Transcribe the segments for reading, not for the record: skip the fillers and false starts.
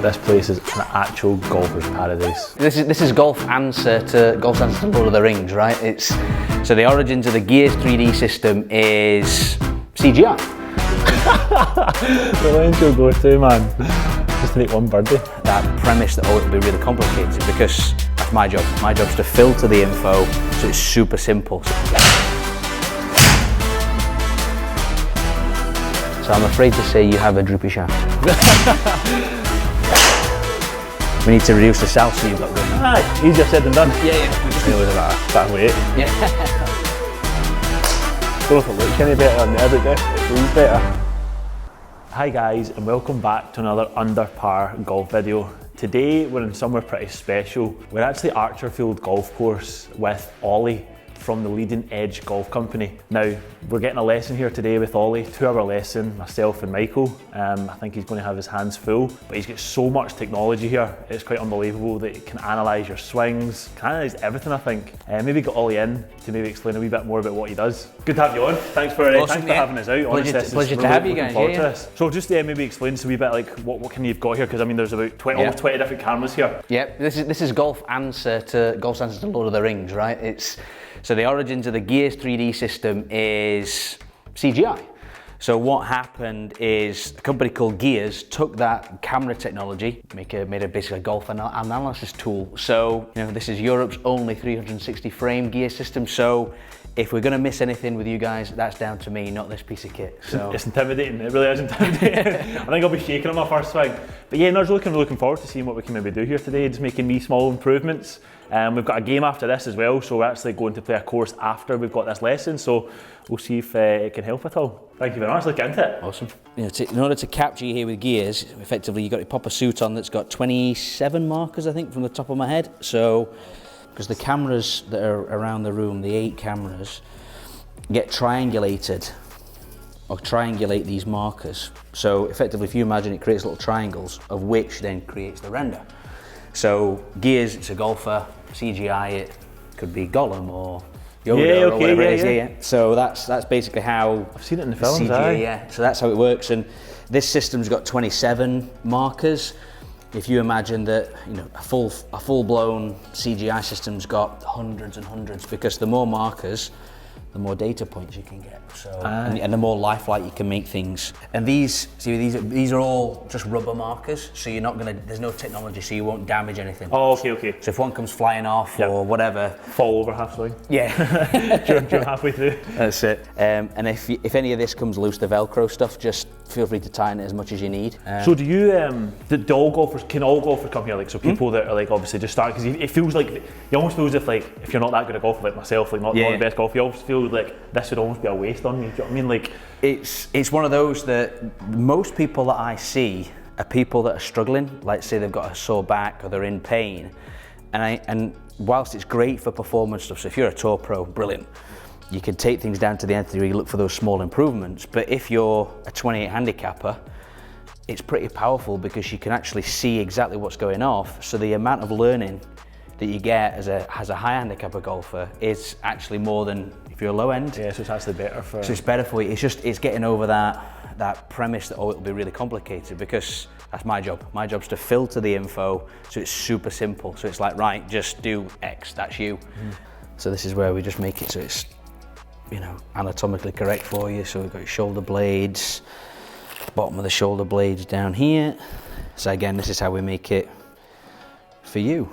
this place is an actual golfer's paradise. This is golf answer to Lord of the Rings, right? So the origins of the Gears 3D system is CGI. The lens you'll go to, man. Just to make one birdie. That premise that it'll be really complicated, because that's my job. My job's to filter the info so it's super simple. So I'm afraid to say you have a droopy shaft. We need to reduce the salsa you've got going. Aye, easier said than done. Yeah. We just know that weight. Yeah. Don't know if it looks any better on there, but it feels better. Hi guys, and welcome back to another under par golf video. Today we're in somewhere pretty special. We're actually at Archerfield golf course with Ollie from the Leading Edge Golf Company. Now, we're getting a lesson here today with Ollie, 2-hour lesson, myself and Michael. I think he's going to have his hands full, but he's got so much technology here. It's quite unbelievable that it can analyse your swings, can analyse everything, I think. Maybe get Ollie in to maybe explain a wee bit more about what he does. Good to have you on. Thanks for having us out. Pleasure to have you guys. Yeah. So just maybe explain to us a wee bit like what kind of you've got here, because I mean there's about almost 20 different cameras here. Yep, this is golf answer to Lord of the Rings, right? So the origins of the Gears 3D system is CGI. So what happened is a company called Gears took that camera technology, made a basically a golf analysis tool. So this is Europe's only 360 frame gear system. So if we're going to miss anything with you guys, that's down to me, not this piece of kit. So it's intimidating. It really is intimidating. I think I'll be shaking on my first swing. But yeah, no, I was looking forward to seeing what we can maybe do here today, just making wee small improvements. We've got a game after this as well, so we're actually going to play a course after we've got this lesson, so we'll see if it can help at all. Thank you very much, look into it. Awesome. In order to capture you here with Gears, effectively you've got to pop a suit on that's got 27 markers, I think, from the top of my head. So, because the cameras that are around the room, the 8 cameras, get triangulated, or triangulate these markers. So effectively, if you imagine, it creates little triangles, of which then creates the render. So Gears, it's a golfer. CGI, it could be Gollum or Yoda or whatever it is. Yeah. So that's basically how I've seen it in the films. CGI, yeah. So that's how it works. And this system's got 27 markers. If you imagine that, a full-blown CGI system's got hundreds and hundreds, because the more markers, the more data points you can get. So and the more lifelike you can make things. And these are all just rubber markers, so you're not there's no technology, so you won't damage anything. Oh, okay. So if one comes flying off or whatever, fall over half swing. Yeah. Jump halfway through. That's it. And if any of this comes loose, the Velcro stuff, just feel free to tighten it as much as you need. So do you, can all golfers come here? Like, so people that are like obviously just starting, because it feels like, you almost feel as if like, if you're not that good at golf, like myself, like not the best golfer, you always feel like this would almost be a waste on you. Do you know what I mean? Like, it's one of those that most people that I see are people that are struggling, like say they've got a sore back or they're in pain. And whilst it's great for performance stuff, so if you're a tour pro, brilliant. You can take things down to the nth degree, look for those small improvements. But if you're a 28 handicapper, it's pretty powerful because you can actually see exactly what's going off. So the amount of learning that you get as a high handicapper golfer is actually more than if you're low end. Yeah, so it's actually better for. So it's better for you. It's getting over that premise that it'll be really complicated, because that's my job. My job's to filter the info so it's super simple. So it's like, right, just do X, that's you. So this is where we just make it so it's anatomically correct for you. So we've got your shoulder blades, bottom of the shoulder blades down here. So again, this is how we make it for you.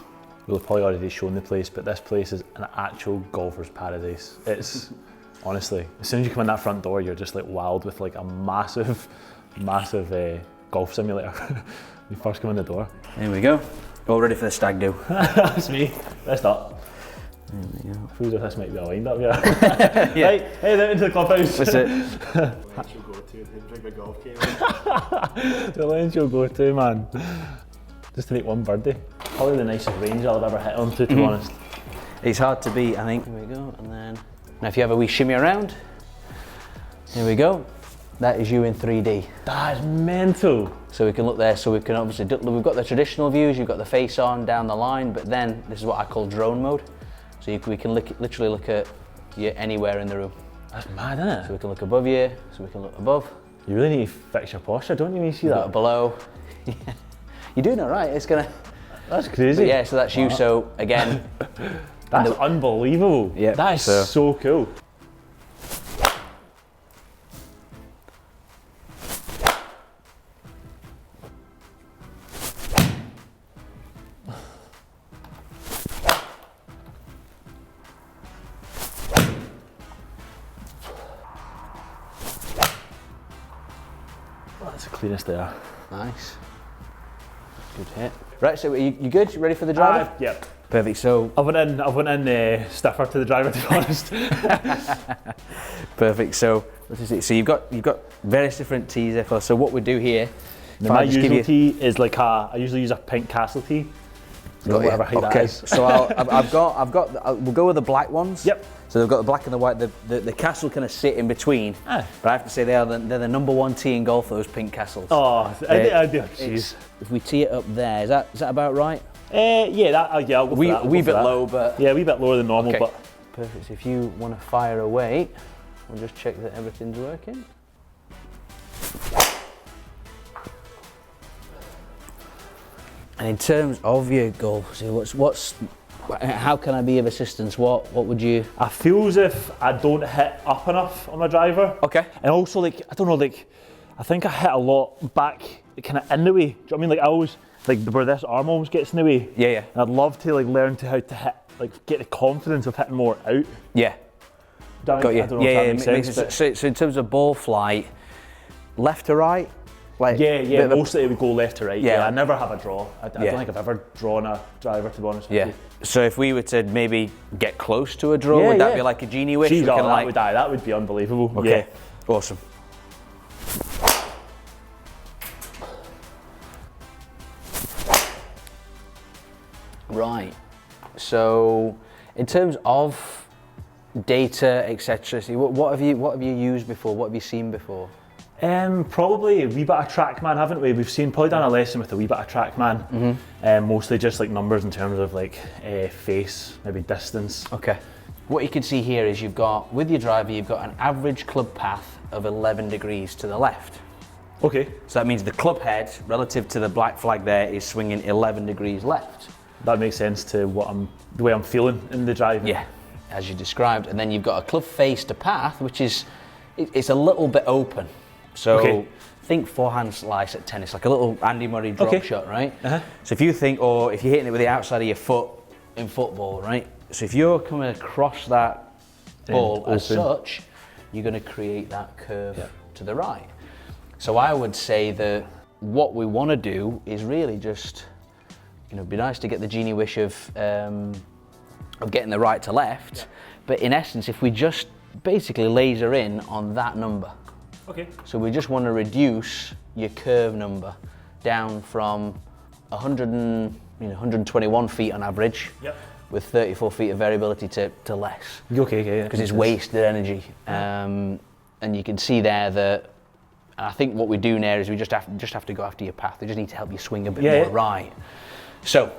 We've probably already shown the place, but this place is an actual golfer's paradise. It's honestly, as soon as you come in that front door, you're just like wowed with like a massive golf simulator. When you first come in the door. There we go. All ready for the stag do. That's me. Let's not. There we go. Feels like this might be a wind up, yeah. Yeah. Right, head out into the clubhouse. That's it. Lens you'll go to, drink a golf game. The lens you'll go to, man. Just to make one birdie. Probably the nicest range I've ever hit onto, to be honest. It's hard to beat, I think. Here we go, and then now if you have a wee shimmy around, here we go. That is you in 3D. That is mental. So we can look there, so we can obviously, we've got the traditional views, you've got the face on, down the line, but then this is what I call drone mode. So we can literally look at you anywhere in the room. That's mad, isn't it? So we can look above you, so we can look above. You really need to fix your posture, don't you, when you see that? Below. You're doing all right. It's gonna. That's crazy. But yeah, so that's you. So again, that's unbelievable. Yeah, that is so cool. That's the cleanest there. Nice. Good hit. Right, so you good? You ready for the driver? Yep. Perfect. So I went in stiffer to the driver, to be honest. perfect. So what is it? So you've got various different teas there. So what we do here. My usual tea is like I usually use a pink castle tea. Whatever height that is. So we'll go with the black ones. Yep. So they've got the black and the white. The castle kind of sit in between. But I have to say they're the number one tea in golf. Those pink castles. Oh, I do. Jeez. If we tee it up there, is that about right? Yeah, I'll go for that. A wee bit low, but yeah, a wee bit lower than normal. Okay. But perfect. So if you want to fire away, we'll just check that everything's working. And in terms of your golf, so how can I be of assistance? What would you? I feel as if I don't hit up enough on my driver. Okay. And also, like, I don't know, like, I think I hit a lot back, kind of in the way. Do you know what I mean? Like, I always, like, where this arm almost gets in the way. Yeah, yeah. And I'd love to, like, learn how to hit, like, get the confidence of hitting more out. Yeah. Got you. I don't know if that makes sense. So in terms of ball flight, left to right? Like yeah, mostly it would go left to right. Yeah. I never have a draw. I don't think I've ever drawn a driver, to be honest with you. So if we were to maybe get close to a draw, would that be like a genie wish? That would be unbelievable. Okay, yeah. Awesome. Right, so in terms of data, etc., what have you used before? What have you seen before? Probably a wee bit of TrackMan, haven't we? We've probably done a lesson with a wee bit of TrackMan. Mostly just like numbers in terms of like face, maybe distance. Okay. What you can see here is with your driver, you've got an average club path of 11 degrees to the left. Okay. So that means the club head, relative to the black flag there, is swinging 11 degrees left. That makes sense to the way I'm feeling in the drive. Yeah, as you described. And then you've got a club face to path, which is, it's a little bit open. So think forehand slice at tennis, like a little Andy Murray drop shot, right? So if you think, or if you're hitting it with the outside of your foot in football, right? So if you're coming across that ball as such, you're going to create that curve to the right. So I would say that what we want to do is really just, it'd be nice to get the genie wish of getting the right to left, but in essence, if we just basically laser in on that number. Okay. So we just want to reduce your curve number down from 121 feet on average, with 34 feet of variability to less. Okay, because it's wasted energy. And you can see there that, I think what we do now is we just have to go after your path. We just need to help you swing a bit more right. So,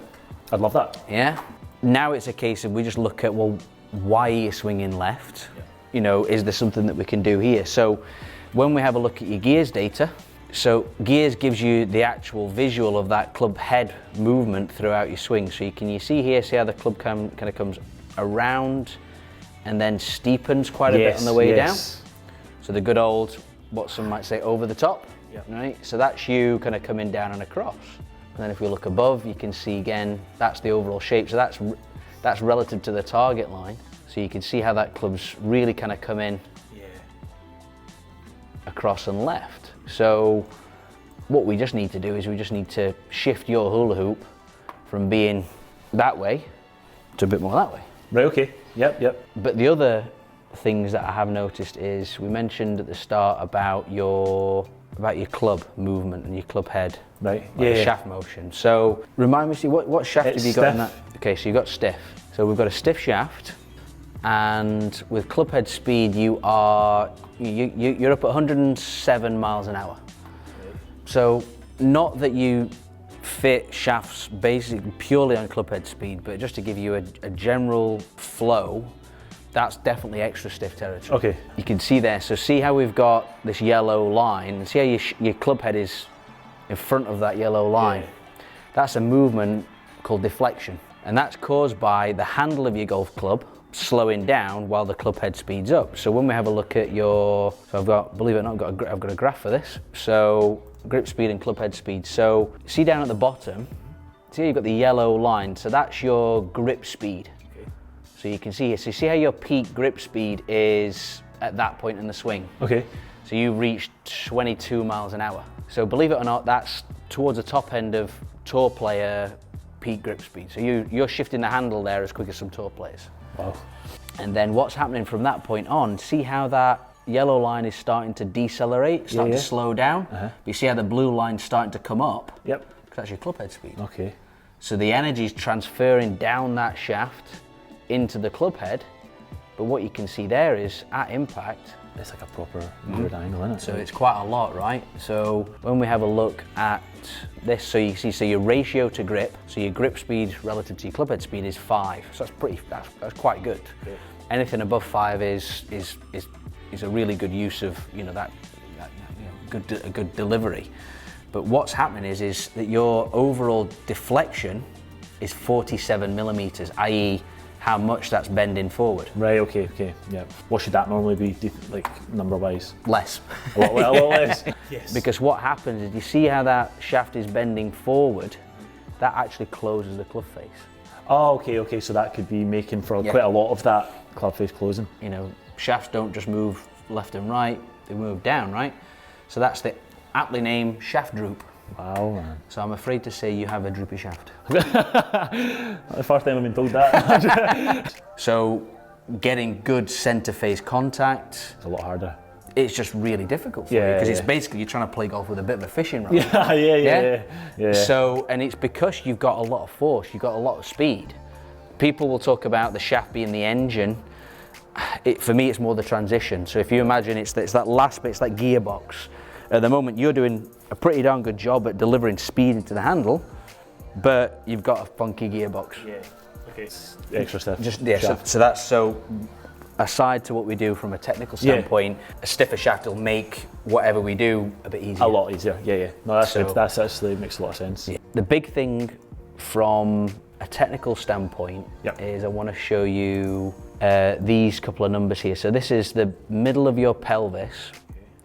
I'd love that. Yeah. Now it's a case of we just look at, well, why are you swinging left? You know, is there something that we can do here? So, when we have a look at your gears data, so gears gives you the actual visual of that club head movement throughout your swing. So you see here, see how the club kind of comes around and then steepens quite a bit on the way down. So the good old, what some might say, over the top, right? So that's you kind of coming down and across. And then if we look above, you can see again, that's the overall shape. So that's relative to the target line. So you can see how that club's really kind of come in across and left. So what we just need to do is we just need to shift your hula hoop from being that way to a bit more that way. Right, okay. Yep. But the other things that I have noticed is we mentioned at the start about your club movement and your club head. Right. Shaft motion. So remind me, what shaft have you got in that? Okay, so you've got stiff. So we've got a stiff shaft, and with club head speed you're up at 107 miles an hour. So not that you fit shafts basically purely on club head speed, but just to give you a general flow, that's definitely extra stiff territory. Okay. You can see there, so see how we've got this yellow line, and see how your club head is in front of that yellow line. That's a movement called deflection. And that's caused by the handle of your golf club slowing down while the club head speeds up. So when we have a look at your, so I've got, believe it or not, I've got a graph for this. So grip speed and club head speed. So see down at the bottom, see you've got the yellow line. So that's your grip speed. Okay. So you can see here, so you see how your peak grip speed is at that point in the swing. Okay. So you reached 22 miles an hour. So believe it or not, that's towards the top end of tour player peak grip speed. So you're shifting the handle there as quick as some tour players. Wow. And then what's happening from that point on, see how that yellow line is starting to decelerate, starting to slow down? You see how the blue line's starting to come up? Yep. Because that's your club head speed. Okay. So the energy is transferring down that shaft into the club head, but what you can see there is at impact, it's like a proper mirrored angle, isn't it? So it's quite a lot, right? So when we have a look at this, so you see, so your ratio to grip, so your grip speed relative to your club head speed is 5. So that's quite good. Okay. Anything above 5 is a really good use of, that a good delivery. But what's happening is that your overall deflection is 47 millimeters, i.e. how much that's bending forward. Right, okay, yeah. What should that normally be, like, number-wise? Less. A lot less? Yes. Because what happens is, you see how that shaft is bending forward, that actually closes the club face. Oh, okay, so that could be making for quite a lot of that club face closing. Shafts don't just move left and right, they move down, right? So that's the aptly named shaft droop. Wow, man. So I'm afraid to say you have a droopy shaft. The first time I've been told that. So getting good centre face contact, it's a lot harder. It's just really difficult for you, because it's basically you're trying to play golf with a bit of a fishing rod. Yeah. So, and it's because you've got a lot of force, you've got a lot of speed. People will talk about the shaft being the engine. For me, it's more the transition. So if you imagine it's that last bit, it's that gearbox. At the moment, you're doing a pretty darn good job at delivering speed into the handle, but you've got a funky gearbox. Yeah, okay. Extra stuff. So aside to what we do from a technical standpoint, a stiffer shaft will make whatever we do a bit easier. A lot easier, yeah. No, that's good. That actually makes a lot of sense. Yeah. The big thing from a technical standpoint is I want to show you these couple of numbers here. So this is the middle of your pelvis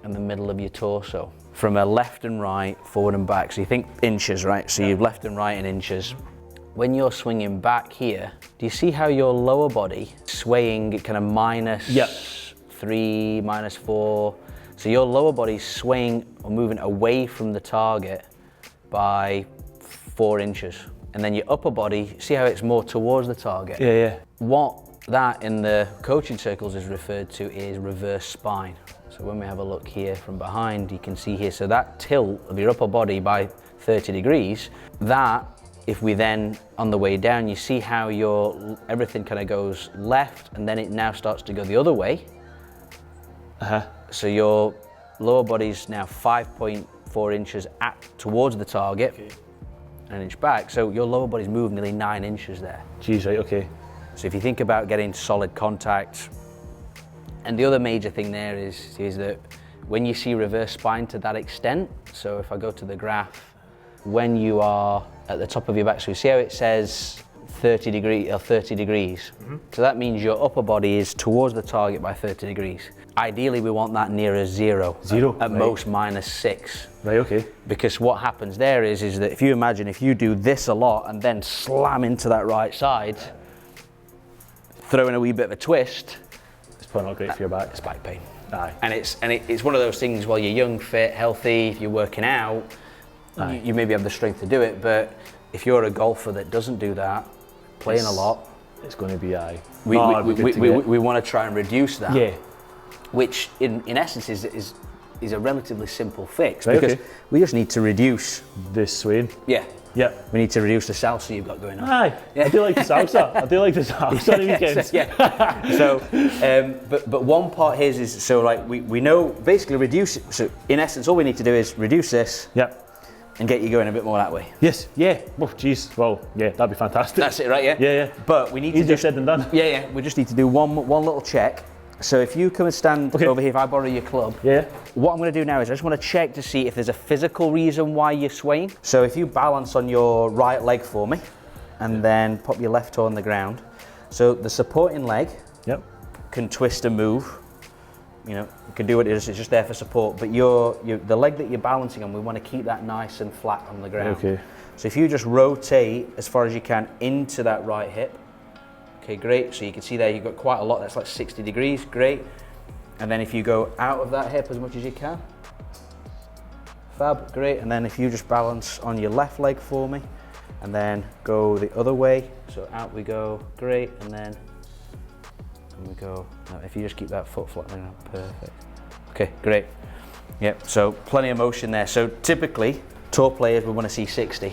and the middle of your torso. From a left and right, forward and back. So you think inches, right? So you've left and right in inches. When you're swinging back here, do you see how your lower body swaying kind of minus 3, minus 4? So your lower body's swaying or moving away from the target by 4 inches. And then your upper body, see how it's more towards the target? Yeah. What that in the coaching circles is referred to is reverse spine. So when we have a look here from behind, you can see here, so that tilt of your upper body by 30 degrees, that, if we then, on the way down, you see how everything kind of goes left, and then it now starts to go the other way. So your lower body's now 5.4 inches towards the target, an inch back. So your lower body's moved nearly 9 inches there. Geez, right, okay. So if you think about getting solid contact, and the other major thing there is that when you see reverse spine to that extent, so if I go to the graph, when you are at the top of your back, so you see how it says 30 degrees. Mm-hmm. So that means your upper body is towards the target by 30 degrees. Ideally, we want that nearer 0. At most -6. Right, okay. Because what happens there is that if you imagine if you do this a lot and then slam into that right side, throwing a wee bit of a twist, probably not great for your back. It's back pain. Aye. And it's one of those things while you're young, fit, healthy, if you're working out, you maybe have the strength to do it, but if you're a golfer that doesn't do that, playing a lot, it's going to be we want to try and reduce that. Yeah. Which in essence is a relatively simple fix, because we just need to reduce this swing. Yeah. Yeah. We need to reduce the salsa you've got going on. Aye. Yeah. I do like the salsa. on the weekends. So, but one part here is so like we know basically reduce it. So in essence, all we need to do is reduce this. Yep. And get you going a bit more that way. Yes. Yeah. Oh, geez. Well, yeah, that'd be fantastic. That's it, right? Yeah. Yeah. But we need easier said than done. Yeah. We just need to do one little check. So if you come and stand over here, if I borrow your club, what I'm going to do now is I just want to check to see if there's a physical reason why you're swaying. So if you balance on your right leg for me, and then pop your left toe on the ground. So the supporting leg can twist and move. You know, you can do what it is, it's just there for support, but the leg that you're balancing on, we want to keep that nice and flat on the ground. Okay. So if you just rotate as far as you can into that right hip, okay, great. So you can see there you've got quite a lot, that's like 60 degrees, great. And then if you go out of that hip as much as you can, fab, great. And then if you just balance on your left leg for me, and then go the other way, so out we go, great, and then we go. Now if you just keep that foot flat, perfect. Okay, great. Yep, so plenty of motion there. So typically, tour players we want to see 60.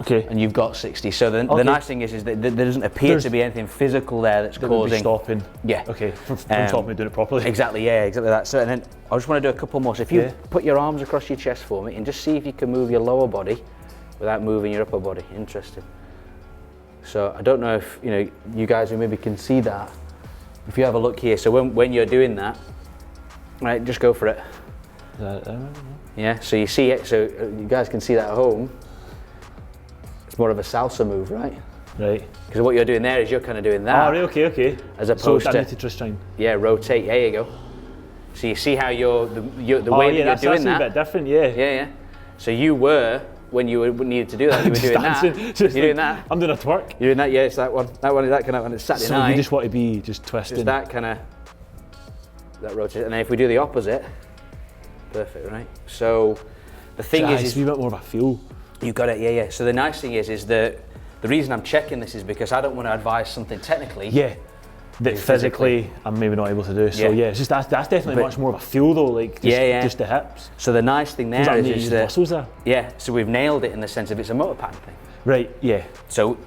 Okay. And you've got 60. So the nice thing is that there doesn't appear to be anything physical there that's causing stopping. Yeah. Okay. From stopping me doing it properly. Exactly. Yeah. Exactly that. So and then I just want to do a couple more. So if you put your arms across your chest for me and just see if you can move your lower body without moving your upper body. Interesting. So I don't know if you guys who maybe can see that. If you have a look here, so when you're doing that, right, just go for it. Yeah. So you see it. So you guys can see that at home. More of a salsa move, right? Right. Because what you're doing there is you're kind of doing that. Oh, right, okay. As opposed so I need to just try and... Yeah, rotate. There you go. So you see how the way that you're doing that. That's a bit different, yeah. Yeah. So you were, when you needed to do that, you were doing that. You're doing that. I'm doing a twerk. You're doing that, yeah, it's that one. That kind of, when it's Saturday night. So you just want to be just twisting. Just that kind of, that rotate. And then if we do the opposite, perfect, right? So the thing is... It's a bit more of a feel. You got it, yeah. So the nice thing is that the reason I'm checking this is because I don't want to advise something technically. Yeah. That physically I'm maybe not able to do. So it's just that's definitely much more of a feel though, like just the hips. So the nice thing there is that muscles there. Yeah. So we've nailed it in the sense of it's a motor pattern thing. Right. Yeah. So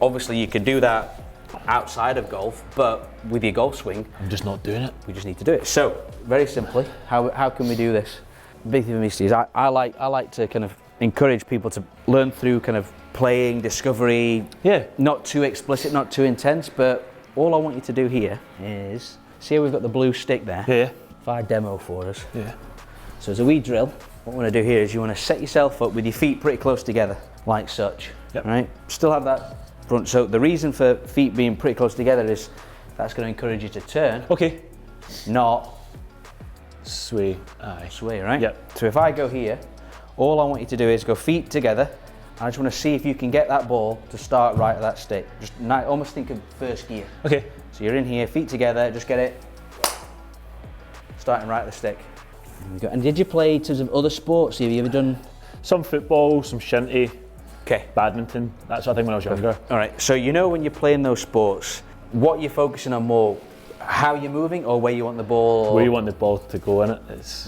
obviously you could do that outside of golf, but with your golf swing, I'm just not doing it. We just need to do it. So very simply, how can we do this? Big thing for me, Steve, is I like to kind of encourage people to learn through kind of playing, discovery. Yeah. Not too explicit, not too intense, but all I want you to do here is, see how we've got the blue stick there? Yeah. If I demo for us. Yeah. So as a wee drill, what we want to do here is you want to set yourself up with your feet pretty close together, like such. Yep. Right? Still have that front. So the reason for feet being pretty close together is that's going to encourage you to turn. Okay. Not sway. Aye. Sway, right? Yep. So if I go here, all I want you to do is go feet together. I just want to see if you can get that ball to start right at that stick. Just almost think of first gear. Okay. So you're in here, feet together, just get it starting right at the stick. And did you play tons of other sports? Have you ever done? Some football, some shinty, badminton, that sort of thing when I was younger. All right, so when you're playing those sports, what you're focusing on more, how you're moving or where you want the ball? Where you want the ball to go in it.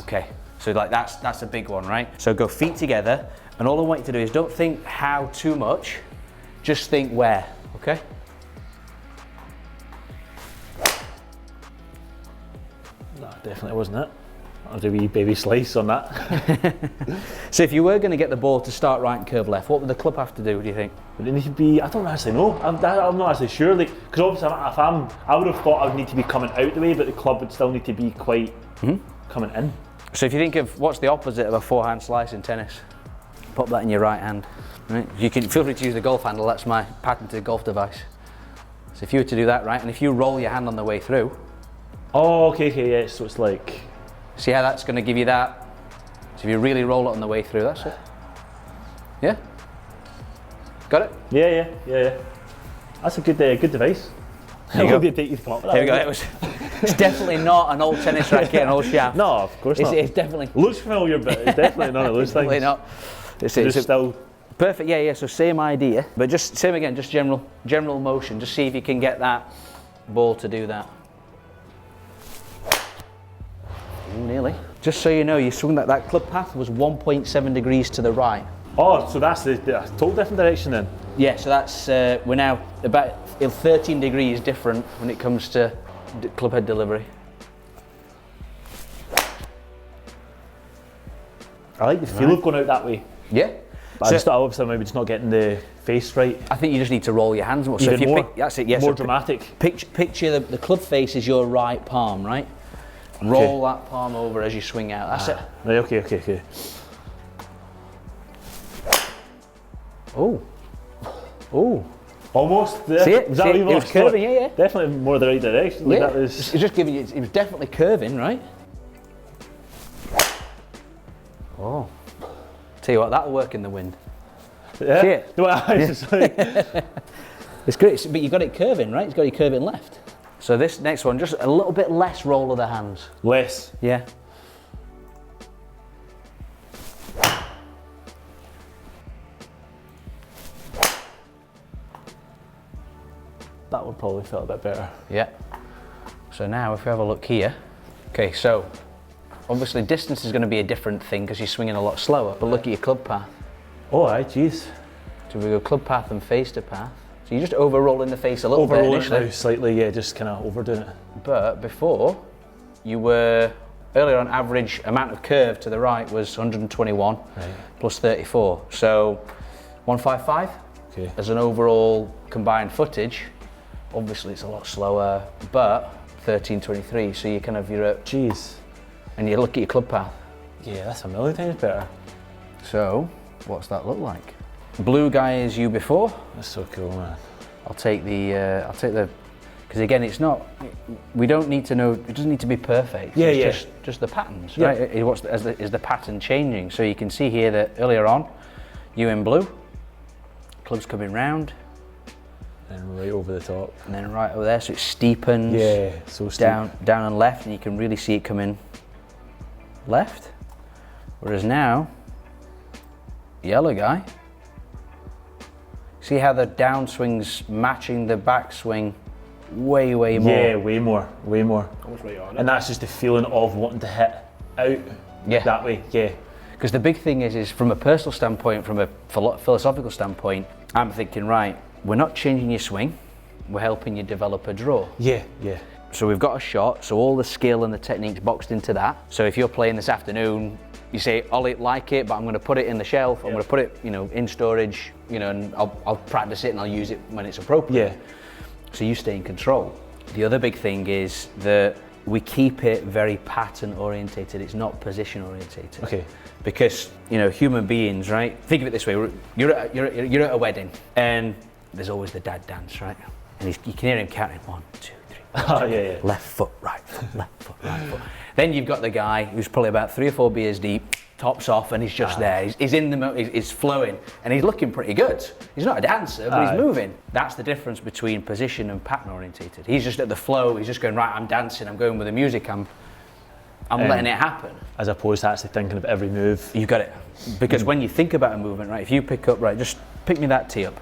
Okay. So like that's a big one, right? So go feet together, and all I want you to do is don't think how too much, just think where, okay? No, definitely wasn't it. I'll do a wee baby slice on that. So if you were going to get the ball to start right and curve left, what would the club have to do, do you think? Would it need to be, I don't actually know. I'm not actually sure, because obviously I would have thought I would need to be coming out the way, but the club would still need to be quite coming in. So if you think of what's the opposite of a forehand slice in tennis, pop that in your right hand. Right? You can feel free to use the golf handle, that's my patented golf device. So if you were to do that, right, and if you roll your hand on the way through. Oh, okay, yeah, so it's like. See how that's going to give you that? So if you really roll it on the way through, that's it. Yeah? Got it? Yeah. That's a good device. There you go. Here we go. It's definitely not an old tennis racket, an old shaft. No, of course not. It's definitely... Looks familiar, but it's definitely none of those things. Definitely not. It's still... Perfect, yeah, so same idea, but just same again, just general motion. Just see if you can get that ball to do that. Ooh, nearly. Just so you know, you swung that club path was 1.7 degrees to the right. Oh, so that's the total different direction then? Yeah, so that's, we're now about 13 degrees different when it comes to club head delivery. I like the feel of going out that way. Yeah. But so, obviously maybe just not getting the face right. I think you just need to roll your hands more. So Even if you more, that's it, yes. More dramatic. Picture the club face is your right palm, right? Roll that palm over as you swing out. That's it. Right, okay. Oh. Almost. Yeah. See it? Was that See a wee it? more It was curving, yeah. Definitely more the right direction. Like that was... It's just giving you, it was definitely curving, right? Oh. Tell you what, that'll work in the wind. Yeah. See it? Well, it's just like... It's great, but you got it curving, right? It's got it curving left. So this next one, just a little bit less roll of the hands. Less. Yeah. That would probably feel a bit better. Yeah. So now if we have a look here, okay, so obviously distance is going to be a different thing because you're swinging a lot slower, but look at your club path. Oh, aye, jeez. So we go club path and face to path. So you're just over-rolling the face a little bit Overrolling it initially. now slightly, yeah, just kind of overdoing it. But before, you were, earlier on average amount of curve to the right was 121 plus 34. So 155 as an overall combined footage. Obviously it's a lot slower, but 1323, so you're at... Jeez. And you look at your club path. Yeah, that's a million times better. So, what's that look like? Blue guy is you before. That's so cool, man. I'll take the, because again, it's not, we don't need to know, it doesn't need to be perfect. Yeah, it's just the patterns, right? Is the pattern changing? So you can see here that earlier on, you in blue, club's coming round. And right over the top. And then right over there, so it steepens. Yeah, so steep. Down and left, and you can really see it coming left. Whereas now, yellow guy, see how the downswing's matching the backswing way more? Yeah, way more. Almost right on it. And that's just the feeling of wanting to hit out that way, yeah. Because the big thing is from a personal standpoint, from a philosophical standpoint, I'm thinking, right, we're not changing your swing, we're helping you develop a draw. Yeah. So we've got a shot, so all the skill and the technique's boxed into that. So if you're playing this afternoon, you say, Ollie, like it, but I'm going to put it in the shelf, I'm going to put it, in storage, and I'll practice it and I'll use it when it's appropriate. Yeah. So you stay in control. The other big thing is that we keep it very pattern orientated, it's not position orientated. Okay. Because, human beings, right? Think of it this way, you're at a wedding and there's always the dad dance, right? And you can hear him counting 1, 2, 3. Oh, yeah. Left foot, right foot, left foot, right foot. Then you've got the guy who's probably about 3 or 4 beers deep, tops off, and he's just there. He's in the he's flowing, and he's looking pretty good. He's not a dancer, but he's moving. That's the difference between position and pattern orientated. He's just at the flow. He's just going, right, I'm dancing. I'm going with the music. I'm letting it happen. As opposed to actually thinking of every move. You've got it. Because when you think about a movement, right, if you pick up, right, just pick me that tee up,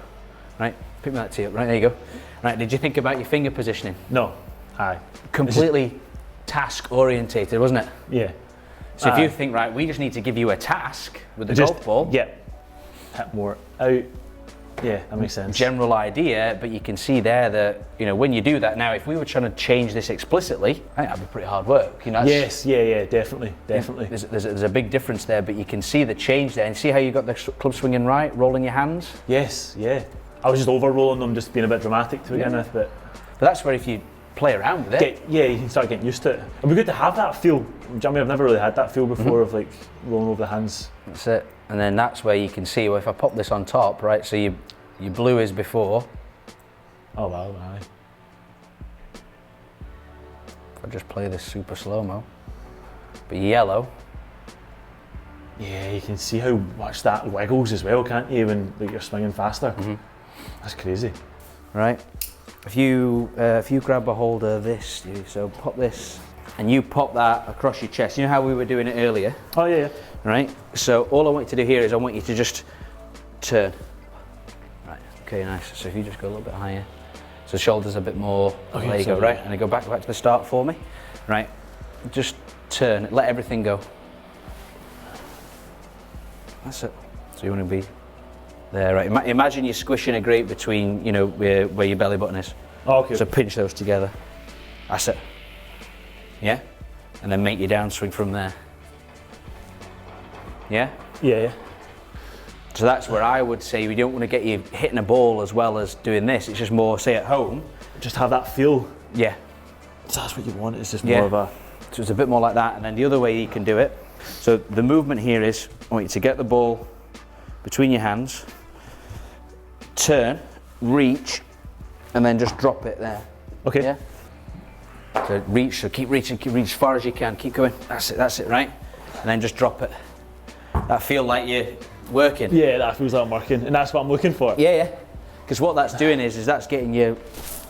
right? Pick me that tee up, right, there you go. Right, did you think about your finger positioning? No. Aye. Completely task orientated, wasn't it? Yeah. So if you think, right, we just need to give you a task with the golf ball. Yeah. Hit more out. Yeah, that makes sense. General idea, but you can see there that, when you do that now, if we were trying to change this explicitly, I think that'd be pretty hard work. Yes, yeah, definitely. There's a big difference there, but you can see the change there, and see how you got the club swinging right, rolling your hands? Yes, yeah. I was just over-rolling them, just being a bit dramatic to begin with, but that's where if you play around with it. You can start getting used to it. It'd be good to have that feel. Do you know what I mean? I've never really had that feel before of like rolling over the hands. That's it. And then that's where you can see, well, if I pop this on top, right, so your blue is before. Oh wow, aye. If I just play this super slow-mo. But yellow. Yeah, you can see how much that wiggles as well, can't you, when you're swinging faster. That's crazy. Right. If you grab a hold of this, so pop this, and you pop that across your chest. You know how we were doing it earlier? Oh yeah. Right. So all I want you to do here is I want you to just turn. Right. Okay. Nice. So if you just go a little bit higher, so shoulders a bit more. Okay, there you go. Right. And then go back to the start for me. Right. Just turn. Let everything go. That's it. So you want to be there, right? Imagine you're squishing a grape between, where your belly button is. Oh, okay. So pinch those together. That's it. Yeah? And then make your downswing from there. Yeah? Yeah. So that's where I would say we don't want to get you hitting a ball as well as doing this. It's just more, say at home. Just have that feel. Yeah. So that's what you want. It's just more of a... So it's a bit more like that, and then the other way you can do it. So the movement here is, I want you to get the ball between your hands, turn, reach, and then just drop it there. Okay. Yeah. So reach, so keep reaching as far as you can, keep going. That's it, right? And then just drop it. That feel like you're working. Yeah, that feels like I'm working, and that's what I'm looking for. Yeah, yeah. Because what that's doing is that's getting your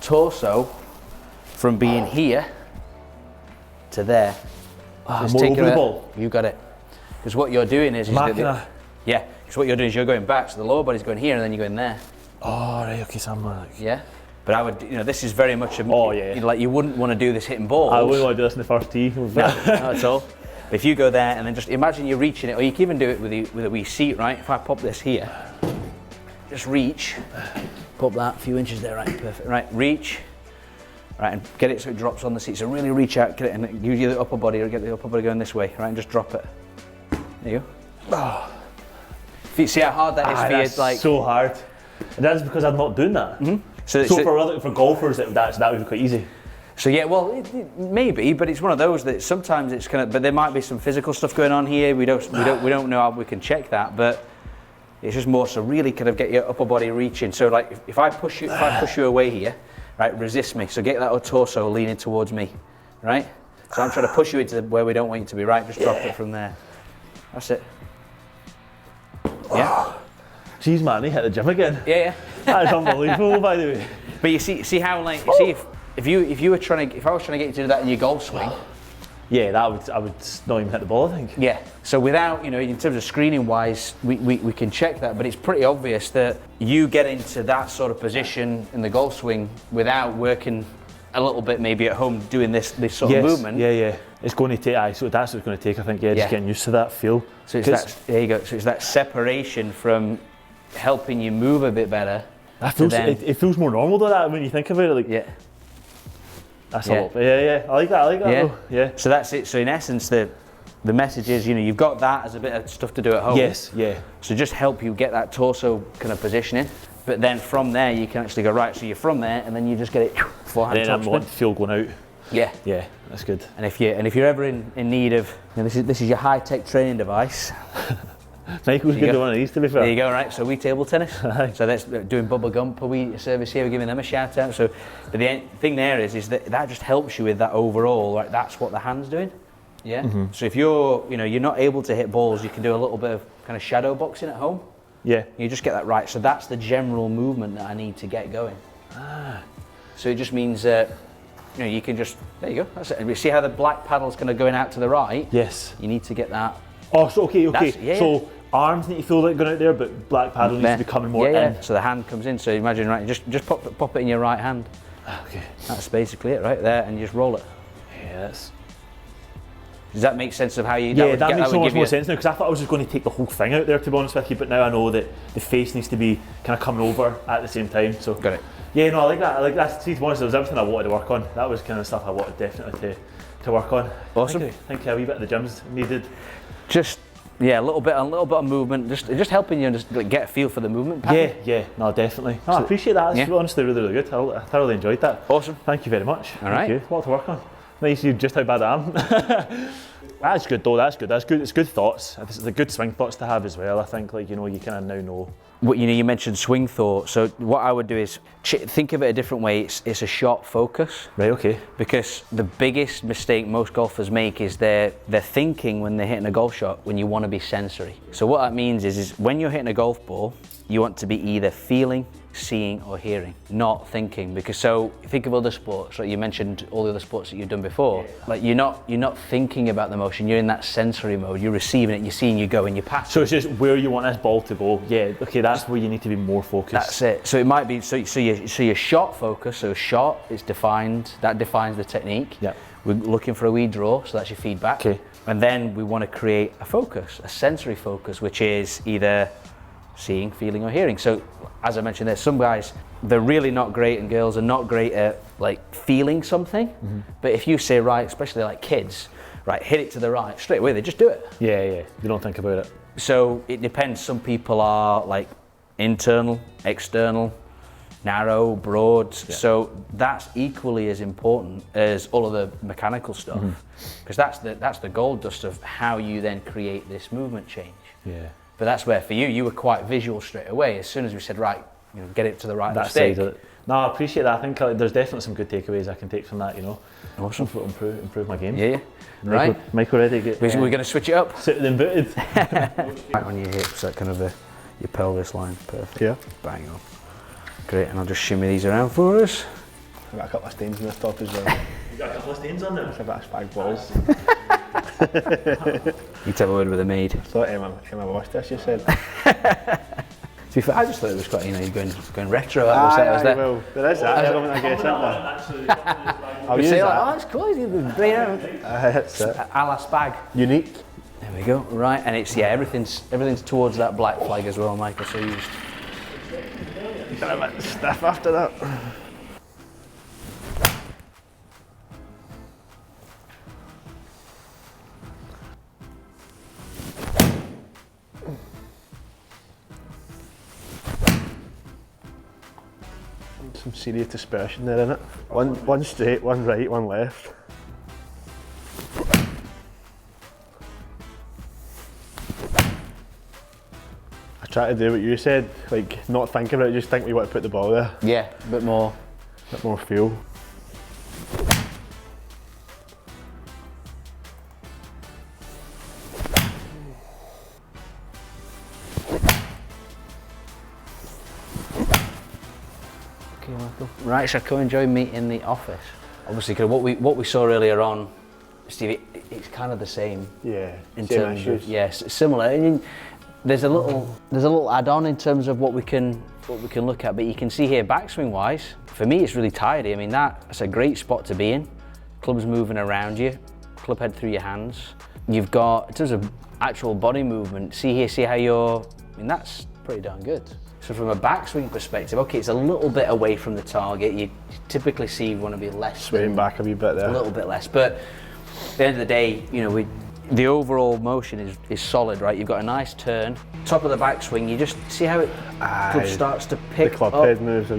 torso from being here to there. More over the ball. You got it. Because what you're doing is yeah. Because what you're doing is you're going back, so the lower body's going here, and then you're going there. Oh, right. Okay, so I'm like. Yeah. But I would, this is very much a. Oh yeah. Like you wouldn't want to do this hitting balls. I wouldn't want to do this in the first tee. No, not at all. If you go there and then just imagine you're reaching it, or you can even do it with a wee seat, right? If I pop this here, just reach, pop that a few inches there, right? Perfect. Right, reach, right, and get it so it drops on the seat. So really reach out, get it, and use the upper body, or get the upper body going this way, right? And just drop it. There you go. Oh. If you see how hard that is for you, it's like so hard. And that's because I'm not doing that. Mm-hmm. So for golfers, that would be quite easy. So yeah, well, maybe, but it's one of those that sometimes it's kind of. But there might be some physical stuff going on here. We don't know how we can check that, but it's just more so really kind of get your upper body reaching. So like if I push you away here, right, resist me. So get that torso leaning towards me, right. So I'm trying to push you into where we don't want you to be, right. Just drop it from there. That's it. Yeah. Jeez, man, he hit the gym again. Yeah, yeah. That's unbelievable, by the way. But you see how like if I was trying to get you to do that in your golf swing. Yeah, I would not even hit the ball, I think. Yeah. So without, in terms of screening wise, we can check that, but it's pretty obvious that you get into that sort of position in the golf swing without working a little bit maybe at home doing this sort of movement. Yeah, yeah. It's going to take, so that's what it's going to take, I think, just getting used to that feel. So it's that, there you go. So it's that separation from helping you move a bit better. That feels, it feels more normal to that when you think about it. Like, yeah. That's a lot. Yeah. I like that. Yeah. Though. Yeah. So that's it. So in essence, the message is, you've got that as a bit of stuff to do at home. Yes. Yeah. So just help you get that torso kind of positioning. But then from there, you can actually go right. So you're from there, and then you just get it forehand. And then I want the feel going out. Yeah. Yeah. That's good. And if you're ever in need of, this is your high-tech training device. Michael's good at one of these, to be fair. There you go, right, so we table tennis. So that's doing Bubba Gump, we service here, we're giving them a shout out. So but the thing there is that just helps you with that overall, right, that's what the hand's doing. Yeah. Mm-hmm. So if you're not able to hit balls, you can do a little bit of kind of shadow boxing at home. Yeah. You just get that right. So that's the general movement that I need to get going. So it just means you can just, there you go, that's it. And we see how the black paddle's kind of going out to the right? Yes. You need to get that. Oh, so okay. Yeah. So arms need to feel like going out there, but black paddle needs to be coming more in. So the hand comes in. So imagine, right, just pop it in your right hand. Okay. That's basically it, right there, and you just roll it. Yeah, that's. Does that make sense of how you? Yeah, that makes so much more sense now, because I thought I was just going to take the whole thing out there, to be honest with you. But now I know that the face needs to be kind of coming over at the same time. So got it. Yeah, no, I like that. I like that. See, to be honest, it was everything I wanted to work on. That was kind of stuff I wanted definitely to work on. Awesome. I think a wee bit of the gym's needed. Just. Yeah, a little bit of movement, just helping you just get a feel for the movement pattern. Yeah, no, definitely. No, I appreciate that. It's honestly really good. I thoroughly enjoyed that. Awesome. Thank you very much. All right. Thank you. A lot to work on. Nice to see just how bad I am. That's good though. That's good. It's good thoughts. It's a good swing thoughts to have as well. I think you kind of now know. What you mentioned swing thought. So what I would do is think of it a different way. It's a shot focus. Right. Okay. Because the biggest mistake most golfers make is they're thinking when they're hitting a golf shot when you want to be sensory. So what that means is when you're hitting a golf ball, you want to be either feeling, seeing or hearing, not thinking. Because so think of other sports, right? You mentioned all the other sports that you've done before. Like you're not thinking about the motion, you're in that sensory mode, you're receiving it, you're seeing you go and you pass. So it's just where you want this ball to go. Yeah, okay, that's where you need to be more focused. That's it. So it might be so your shot focus, so shot is defined, that defines the technique. Yeah. We're looking for a wee draw, so that's your feedback. Okay. And then we want to create a focus, a sensory focus, which is either seeing, feeling or hearing. So as I mentioned, there's some guys, they're really not great, and girls are not great at like feeling something. Mm-hmm. But if you say, right, especially like kids, right, hit it to the right, straight away they just do it. Yeah, you don't think about it. So it depends. Some people are like internal, external. narrow, broad. So that's equally as important as all of the mechanical stuff, because that's the gold dust of how you then create this movement change. Yeah. But that's where for you were quite visual straight away. As soon as we said, right, get it to the right stick. No, I appreciate that. I think there's definitely some good takeaways I can take from that. Awesome. Improve my game. Yeah. Right. Michael ready to get. We're going to switch it up. Suited and booted. Right on your hips, that kind of your pelvis line. Perfect. Yeah. Bang on. Great, and I'll just shimmy these around for us. I've got a couple of stains in this top as well. You got a couple of stains on there? It's a bit of spag balls. You have a word with the maid. I thought Emma washed this, you said. To be fair, I just thought it was quite, you're going retro. Well, there is that element, I guess, isn't there? I'll use say, that. oh, it's cool, you've been out. That's it. A la spag. Unique. There we go, right, and it's, everything's towards that black flag as well, Michael, so you just... Got a bit stiff after that. Some serious dispersion there, innit? One straight, one right, one left. I try to do what you said, like not think about it, just think we want to put the ball there. Yeah, a bit more Feel. Right, so come and join me in the office. Obviously, kind of what we saw earlier on, Steve, it's kind of the same. Yeah. In same terms issues. of, yes, similar. I mean, there's a little add-on in terms of what we can look at, but you can see here, backswing wise, for me it's really tidy. I mean, that's a great spot to be in. Club's moving around you, club head through your hands. You've got, in terms of actual body movement, see how that's pretty darn good. So from a backswing perspective, okay, it's a little bit away from the target. You typically see you want to be less. Swaying back a wee bit there. A little bit less, but at the end of the day, the overall motion is solid, right? You've got a nice turn. Top of the backswing, you just see how it club starts to pick the club up. head moves.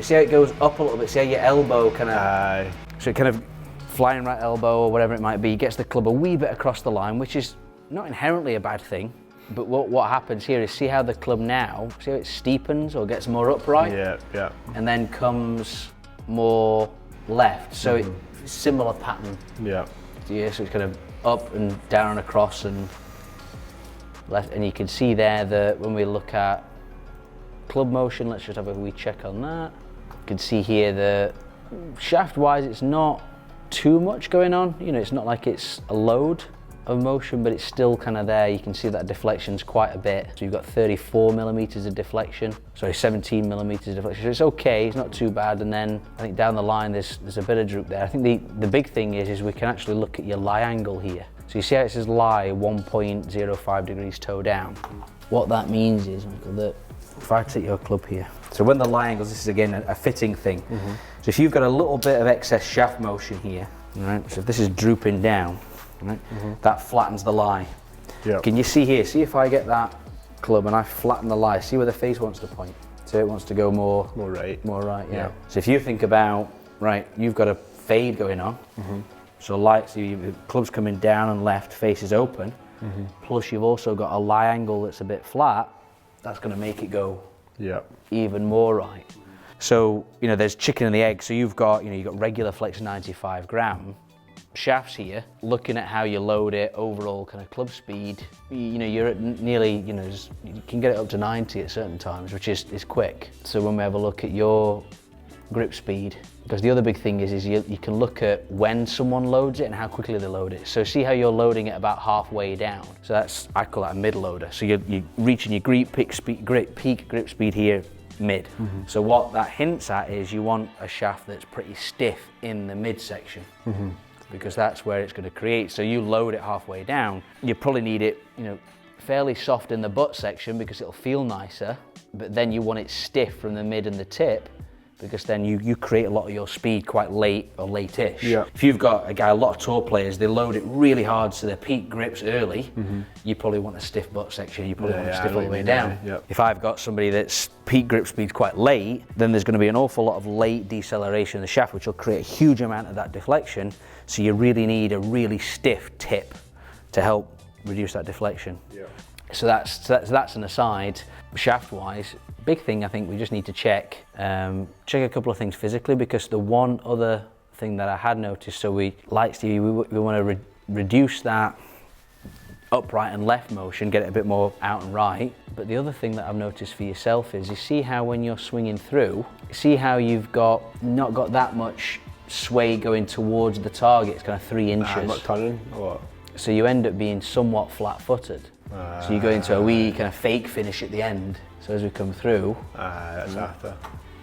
See how it goes up a little bit. See how your elbow kind of. So kind of flying right elbow or whatever it might be gets the club a wee bit across the line, which is not inherently a bad thing. But what happens here is see how the club now, see how it steepens or gets more upright? Yeah. And then comes more left. So it's similar pattern. Yeah. Yeah, so it's kind of up and down and across and left. And you can see there that when we look at club motion, let's just have a wee check on that. You can see here that shaft-wise, it's not too much going on. It's not like it's a load of motion, but it's still kind of there. You can see that deflection's quite a bit. So you've got 34 millimeters of deflection. Sorry, 17 millimeters of deflection. So it's okay, it's not too bad. And then I think down the line, there's a bit of droop there. I think the big thing is we can actually look at your lie angle here. So you see how it says lie 1.05 degrees toe down. What that means is, Michael, that if I take your club here, so when the lie angles, this is again a fitting thing. So if you've got a little bit of excess shaft motion here, right? So if this is drooping down, right? That flattens the lie. Yep. Can you see here? See if I get that club and I flatten the lie. See where the face wants to point. So it wants to go more right. More right. Yeah. So if you think about you've got a fade going on. So the club's coming down and left, face is open. Plus you've also got a lie angle that's a bit flat. That's going to make it go even more right. So there's chicken and the egg. So you've got regular flex 95 gram. Shafts here, looking at how you load it, overall kind of club speed, you're at nearly, you can get it up to 90 at certain times, which is quick. So when we have a look at your grip speed, because the other big thing is you can look at when someone loads it and how quickly they load it. So see how you're loading it about halfway down. So I call that a mid loader. So you're reaching your peak grip speed here, mid. So what that hints at is you want a shaft that's pretty stiff in the mid section. Because that's where it's going to create. So you load it halfway down, you probably need it, fairly soft in the butt section because it'll feel nicer, but then you want it stiff from the mid and the tip because then you create a lot of your speed quite late or late-ish. Yeah. If you've got a lot of tour players, they load it really hard so their peak grips early, you probably want a stiff butt section, you probably want to stiff all the way down. Yeah. If I've got somebody that's peak grip speed's quite late, then there's going to be an awful lot of late deceleration in the shaft, which will create a huge amount of that deflection, so you really need a really stiff tip to help reduce that deflection. Yeah. So that's an aside. Shaft-wise, big thing I think we just need to check a couple of things physically, because the one other thing that I had noticed, so we want to reduce that upright and left motion, get it a bit more out and right. But the other thing that I've noticed for yourself is, you see how when you're swinging through, see how you've not got that much sway going towards the target, it's kind of 3 inches. I'm not turning a lot. So you end up being somewhat flat-footed. So you go into a wee kind of fake finish at the end. So as we come through. That's after.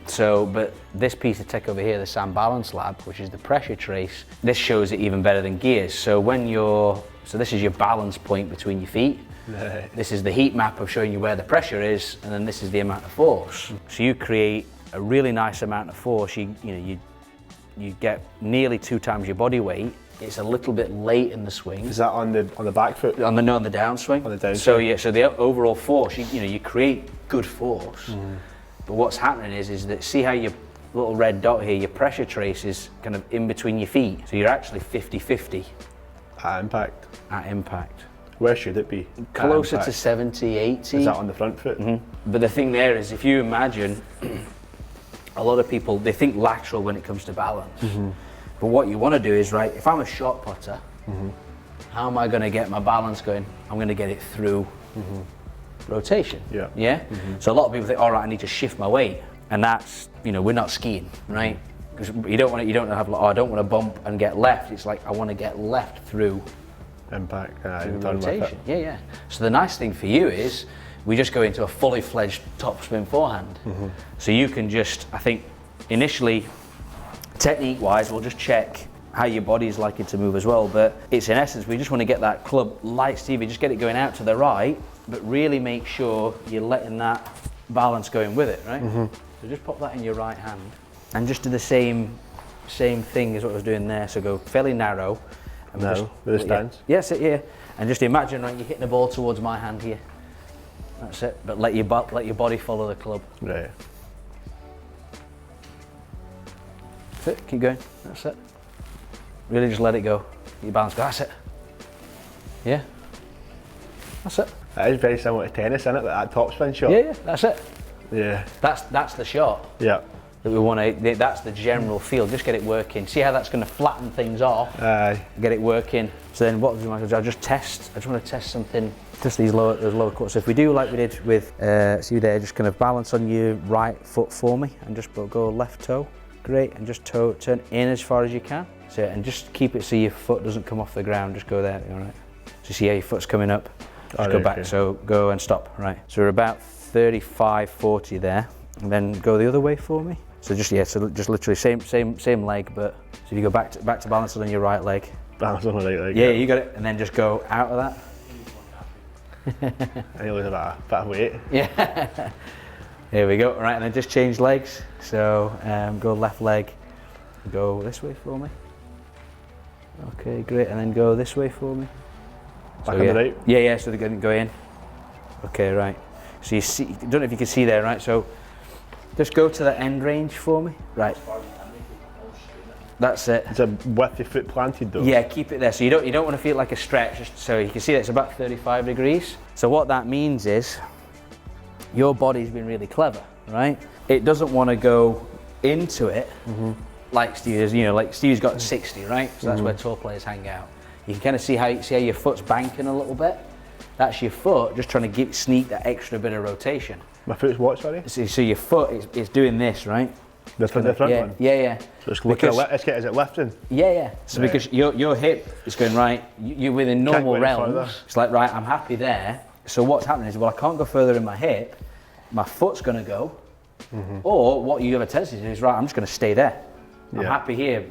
So, but this piece of tech over here, the Sand Balance Lab, which is the pressure trace, this shows it even better than gears. So this is your balance point between your feet. Right. This is the heat map of showing you where the pressure is, and then this is the amount of force. So you create a really nice amount of force. You get nearly 2 times your body weight. It's a little bit late in the swing. Is that on the back foot? On the downswing. On the downswing. So yeah, so the overall force, you create good force. But what's happening is that, see how your little red dot here, your pressure trace is kind of in between your feet. So you're actually 50-50 At impact. at impact. Where should it be? Closer At to impact. 70, 80. Is that on the front foot? But the thing there is, if you imagine, a lot of people, they think lateral when it comes to balance. But what you want to do is, right, if I'm a shot putter, how am I going to get my balance going? I'm going to get it through rotation. Yeah. Yeah? So a lot of people think, all right, I need to shift my weight. And that's, we're not skiing, right? Because you don't want I don't want to bump and get left. It's like, I want to get left through Impact. through rotation. Yeah, yeah. So the nice thing for you is, we just go into a fully fledged topspin forehand. So you can just, I think, initially, technique-wise, we'll just check how your body's likely to move as well, but it's in essence, we just want to get that club light Stevie, just get it going out to the right, but really make sure you're letting that balance going with it, right? So just pop that in your right hand, and just do the same thing as what I was doing there, so go fairly narrow. And with the stance? Yes, yeah. And just imagine, right, you're hitting the ball towards my hand here. That's it, but let your body follow the club. Right. That's it, keep going, that's it. Really just let it go. Your balance go, that's it. Yeah, that's it. That is very similar to tennis, isn't it? That topspin shot. Yeah, that's it. Yeah. That's the shot. Yeah. That we want to, that's the general feel, just get it working. See how that's going to flatten things off, Aye. get it working. So then what I just want to test something, just those lower cuts. So if we do like we did with, see there, just kind of balance on your right foot for me, and just go left toe. Great, and just turn in as far as you can. So, and just keep it so your foot doesn't come off the ground, just go there, all right? So see how your foot's coming up, just go back, so go and stop, right? So we're about 35, 40 there, and then go the other way for me. So just, yeah, so just literally same leg, but, so you go back to balance it on your right leg. Balance on the right leg. Yeah, you got it, and then just go out of that. And you lose a bit of weight. Yeah. Here we go, all right, and then just change legs. So go left leg, go this way for me. Okay, great, and then go this way for me. Back on the right? Yeah, so they're going to go in. Okay, right. So you see, I don't know if you can see there, right, so just go to the end range for me. Right. That's it. Is it with your foot planted though? Yeah, keep it there. So you don't want to feel like a stretch, just so you can see that it's about 35 degrees. So what that means is, your body's been really clever, right? It doesn't want to go into it like Steve is, like Steve's got 60, right? So that's where tour players hang out. You can kind of see how your foot's banking a little bit. That's your foot just trying to sneak that extra bit of rotation. My foot's what, sorry? So your foot is doing this, right? The front one? Yeah. So it's looking is it lifting? Yeah. So right. Because your hip is going right, you're within normal realms. It's like, right, I'm happy there. So what's happening is, well, I can't go further in my hip, my foot's going to go, or what you have a tendency to do is, right, I'm just going to stay there. I'm happy here,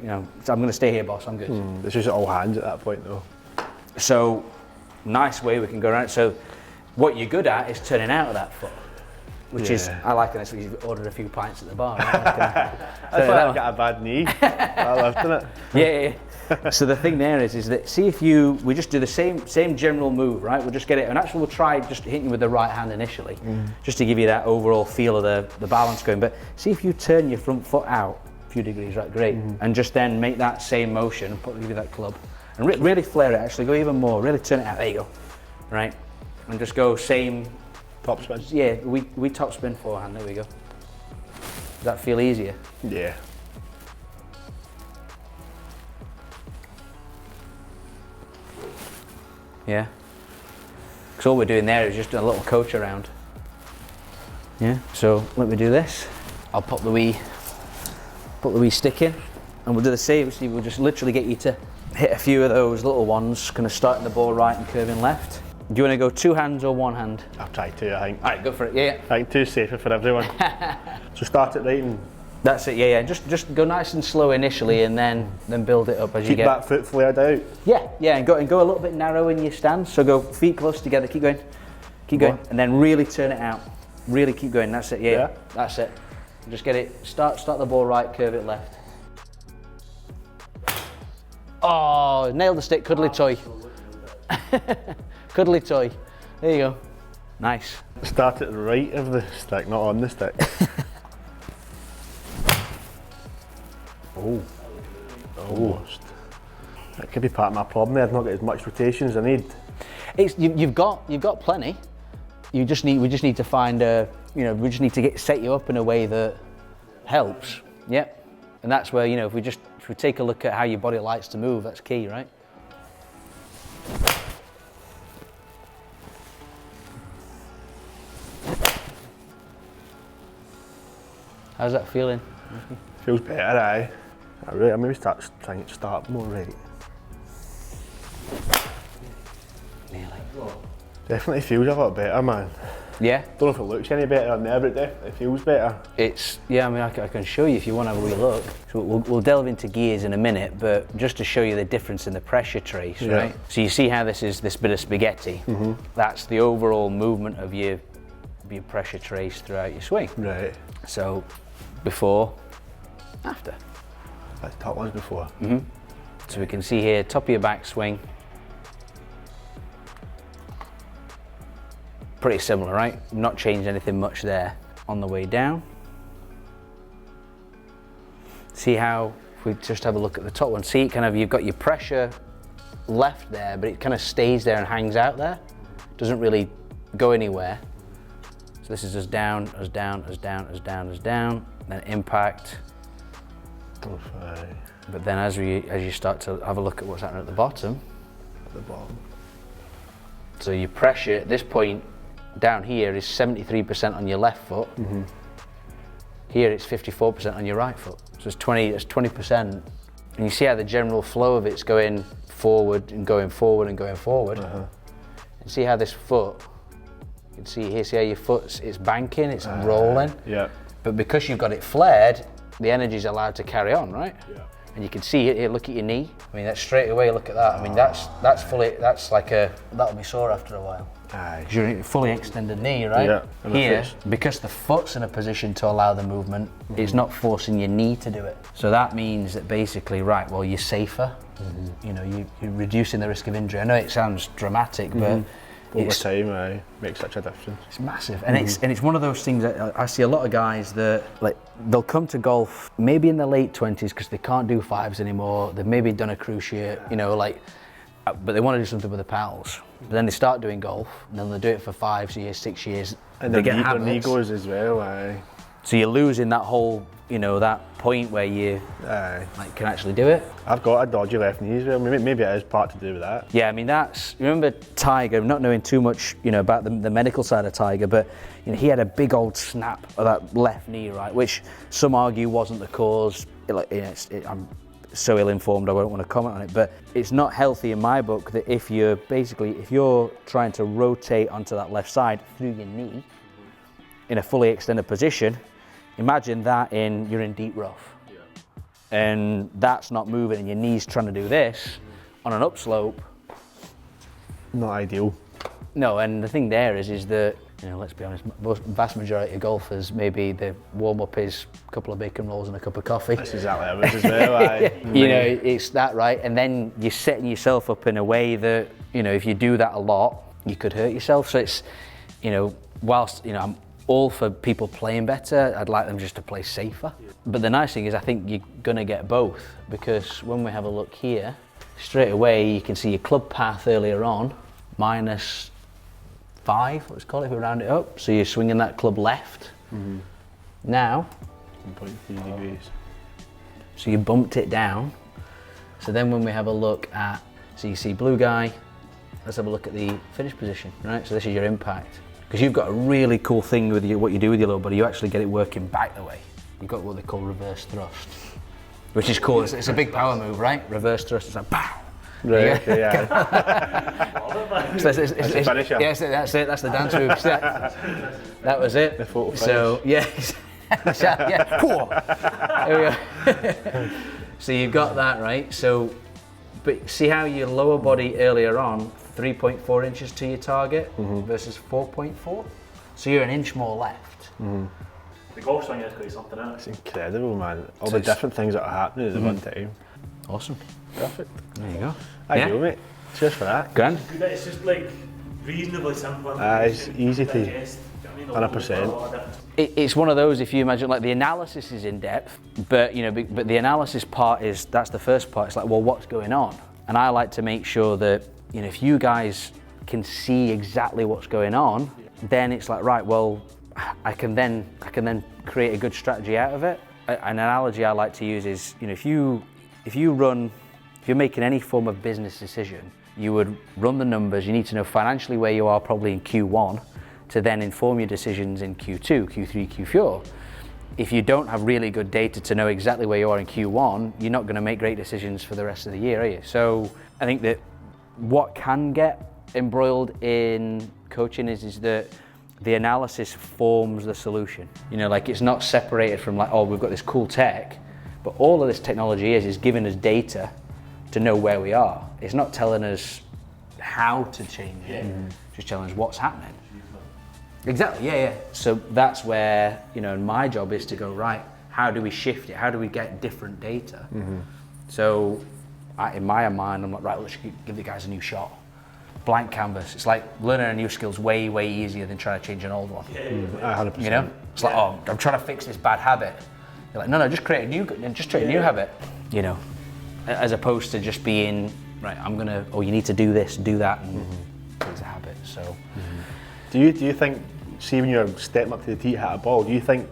so I'm going to stay here, boss, I'm good. It's just all hands at that point though. So, nice way we can go around. So, what you're good at is turning out of that foot. which is, I like it, so you've ordered a few pints at the bar, right? That's why I've got a bad knee. I lifted it. Yeah. So the thing there is that, see if we just do the same general move, right? We'll just get it, and actually we'll try just hitting with the right hand initially, just to give you that overall feel of the balance going. But see if you turn your front foot out a few degrees, right? Great. And just then make that same motion and give you that club. And really flare it, actually, go even more, really turn it out, there you go, right? And just go same. Top spin? Yeah, we top spin forehand, there we go. Does that feel easier? Yeah. Yeah. Because all we're doing there is just a little coach around. Yeah, so let me do this. I'll put the wee stick in, and we'll do the same. See, we'll just literally get you to hit a few of those little ones, kind of starting the ball right and curving left. Do you want to go two hands or one hand? I'll try two, I think. All right, go for it. Yeah. I think two's safer for everyone. So start it right and... That's it, yeah. Just go nice and slow initially, and then build it up as you get. Keep that foot flared out. Yeah, and go a little bit narrow in your stance. So go feet close together, keep going, and then really turn it out. Really keep going. That's it. Yeah. That's it. Just get it. Start the ball right, curve it left. Oh, nailed the stick, cuddly toy. Cuddly toy. There you go. Nice. Start at the right of the stick, not on the stick. Oh. Almost. That could be part of my problem there. I've not got as much rotation as I need. You've got plenty. We just need to find we just need to set you up in a way that helps. Yep. And that's where, if we take a look at how your body likes to move, that's key, right? How's that feeling? Feels better, aye. I maybe trying to start more right. Nearly. Definitely feels a lot better, man. Yeah? Don't know if it looks any better on there, but it definitely feels better. I can show you if you want to have a wee look. So we'll delve into gears in a minute, but just to show you the difference in the pressure trace, right? So you see how this is this bit of spaghetti? That's the overall movement of your pressure trace throughout your swing. Right. So before, after. That's top ones before. So we can see here, top of your backswing. Pretty similar, right? Not changed anything much there. On the way down. See how, if we just have a look at the top one, see kind of, you've got your pressure left there, but it kind of stays there and hangs out there. Doesn't really go anywhere. So this is as down, as down, as down, as down, as down, then impact. But then as you start to have a look at what's happening at the bottom. At the bottom. So your pressure at this point down here is 73% on your left foot. Here it's 54% on your right foot. So it's 20%. And you see how the general flow of it's going forward and going forward and going forward. And see how this foot, you can see here, see how your foot, it's banking, it's rolling. Yeah. But because you've got it flared, the energy's allowed to carry on, right? Yeah. And you can see it here, look at your knee. I mean, that's straight away, look at that. I mean, that's fully, that'll be sore after a while. Aye. You're fully extended knee, right? Yeah. Here, because the foot's in a position to allow the movement, it's not forcing your knee to do it. So that means that basically, right, well, you're safer. You're reducing the risk of injury. I know it sounds dramatic, but over time, makes such a difference. It's massive, and it's one of those things that I see a lot of guys that they'll come to golf maybe in their late 20s because they can't do fives anymore. They've maybe done a cruise ship, but they want to do something with the pals. But then they start doing golf, and then they do it for 5 years, 6 years, and they their get habits. knee goes as well. So you're losing that whole, that point where you can actually do it. I've got a dodgy left knee as well. Maybe it is part to do with that. Yeah, I mean remember Tiger, not knowing too much, about the medical side of Tiger, but he had a big old snap of that left knee, right, which some argue wasn't the cause. I'm so ill-informed, I won't want to comment on it, but it's not healthy in my book that if you're trying to rotate onto that left side through your knee in a fully extended position, imagine that you're in deep rough. And that's not moving and your knee's trying to do this on an upslope. Not ideal. No, and the thing there is that You know, let's be honest, vast majority of golfers, maybe the warm-up is a couple of bacon rolls and a cup of coffee. That's exactly how it is as well. You know, it's that, right? And then you're setting yourself up in a way that, you know, if you do that a lot, you could hurt yourself. So it's, you know, whilst, you know, I'm all for people playing better, I'd like them just to play safer. But the nice thing is I think you're gonna get both, because when we have a look here, straight away you can see your club path earlier on, -5, let's call it if we round it up. So you're swinging that club left. Now, 1.3 degrees. so you bumped it down. So then when we have a look at, so you see blue guy, let's have a look at the finish position, right? So this is your impact. Because you've got a really cool thing with what you do with your lower body, you actually get it working back the way. You've got what they call reverse thrust, which is cool. It's a big power move, right? Reverse thrust, it's like, pow! Right, okay, yeah. So it's a finisher. Yes, that's it, that's the dance move. That was it. The photo finish. So, yeah. Yeah. There we go. So you've got that, right? So, but see how your lower body earlier on, 3.4 inches to your target versus 4.4? So you're an inch more left. The golf swing is quite something, isn't it? It's incredible, man. All the different things that are happening at the one time. Awesome. Perfect. There you go. Ideal, mate. Cheers for that. Grand. It's just like reasonably simple. It's easy to digest. 100%. It's one of those, if you imagine, like the analysis is in depth, but you know, but the analysis part that's the first part. It's like, well, what's going on? And I like to make sure that, you know, if you guys can see exactly what's going on, then it's like, right, well, I can then create a good strategy out of it. An analogy I like to use is, you know, if you're making any form of business decision, you would run the numbers. You need to know financially where you are probably in Q1 to then inform your decisions in Q2, Q3, Q4. If you don't have really good data to know exactly where you are in Q1, you're not going to make great decisions for the rest of the year, are you? So I think that what can get embroiled in coaching is that the analysis forms the solution. You know, like it's not separated from like, oh, we've got this cool tech, but all of this technology is giving us data to know where we are. It's not telling us how to change it, just telling us what's happening. Exactly, yeah. So that's where, you know, my job is to go, right, how do we shift it? How do we get different data? So in my mind, I'm like, right, let's give the guys a new shot. Blank canvas. It's like learning a new skill's way, way easier than trying to change an old one. 100%. You know? It's like, oh, I'm trying to fix this bad habit. You're like, no, just create a new habit. You know, as opposed to just being, right, you need to do this, do that, and it's a habit, so. Do you think, see when you're stepping up to the tee to hit a ball, do you think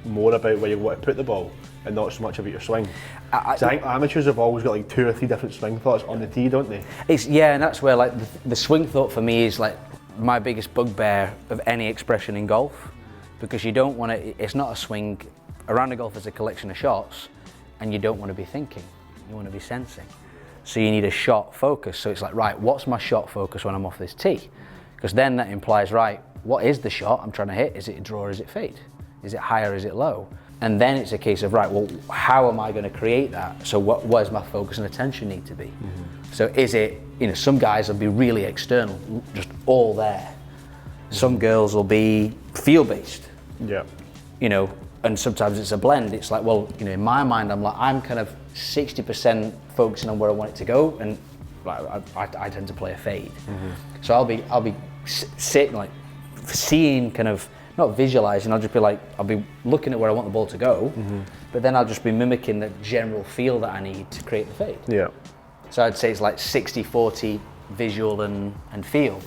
more about where you want to put the ball and not so much about your swing? I think amateurs have always got like 2 or 3 different swing thoughts on the tee, don't they? And that's where like the swing thought for me is like my biggest bugbear of any expression in golf, because you don't want to, it's not a swing. Around the golf is a collection of shots, and you don't want to be thinking, you want to be sensing. So you need a shot focus. So it's like, right, what's my shot focus when I'm off this tee? Because then that implies, right, what is the shot I'm trying to hit? Is it a draw or is it fade? Is it high or is it low? And then it's a case of, right, well, how am I going to create that? So what does my focus and attention need to be? So is it, you know, some guys will be really external, just all there. Some girls will be feel-based. Yeah. You know, and sometimes it's a blend. It's like, well, you know, in my mind, I'm kind of 60% focusing on where I want it to go, and like, I tend to play a fade. So I'll be sitting, like, seeing, kind of, not visualizing, I'll be looking at where I want the ball to go, but then I'll just be mimicking the general feel that I need to create the fade. Yeah. So I'd say it's like 60-40 visual and feel.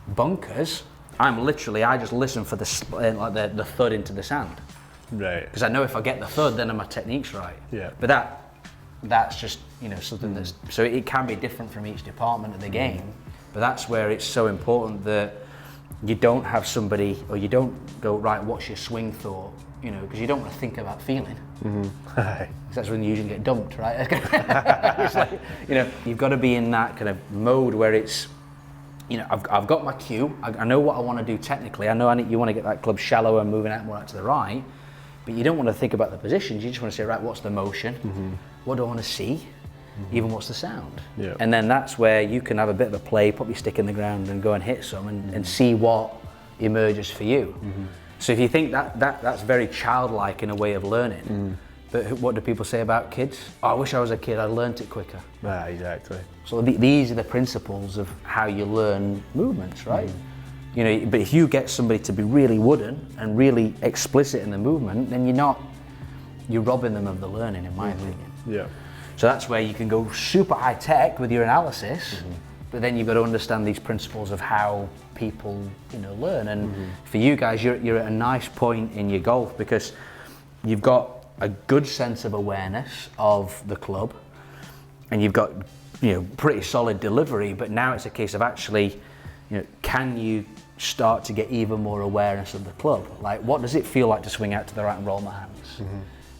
Bunkers, I just listen for the thud into the sand. Right. Because I know if I get the thud, then my technique's right. Yeah. But that's just, you know, something that's, so it can be different from each department of the game, but that's where it's so important that you don't have somebody, or you don't go, right, what's your swing thought? You know, because you don't want to think about feeling. Because that's when you usually get dumped, right? It's like, you know, you've got to be in that kind of mode where it's, you know, I've got my cue, I know what I want to do technically, I know you want to get that club shallower and moving out more out to the right, but you don't want to think about the positions, you just want to say, right, what's the motion? What do I want to see? Even what's the sound? Yeah. And then that's where you can have a bit of a play, put your stick in the ground and go and hit some and see what emerges for you. So if you think that's very childlike in a way of learning, but what do people say about kids? Oh, I wish I was a kid, I'd learnt it quicker. Exactly. So these are the principles of how you learn movements, right? You know, but if you get somebody to be really wooden and really explicit in the movement, then you're robbing them of the learning, in my opinion. Yeah. So that's where you can go super high tech with your analysis, but then you've got to understand these principles of how people, you know, learn. And for you guys, you're at a nice point in your golf because you've got a good sense of awareness of the club, and you've got, you know, pretty solid delivery. But now it's a case of actually, you know, can you start to get even more awareness of the club? Like, what does it feel like to swing out to the right and roll my hands?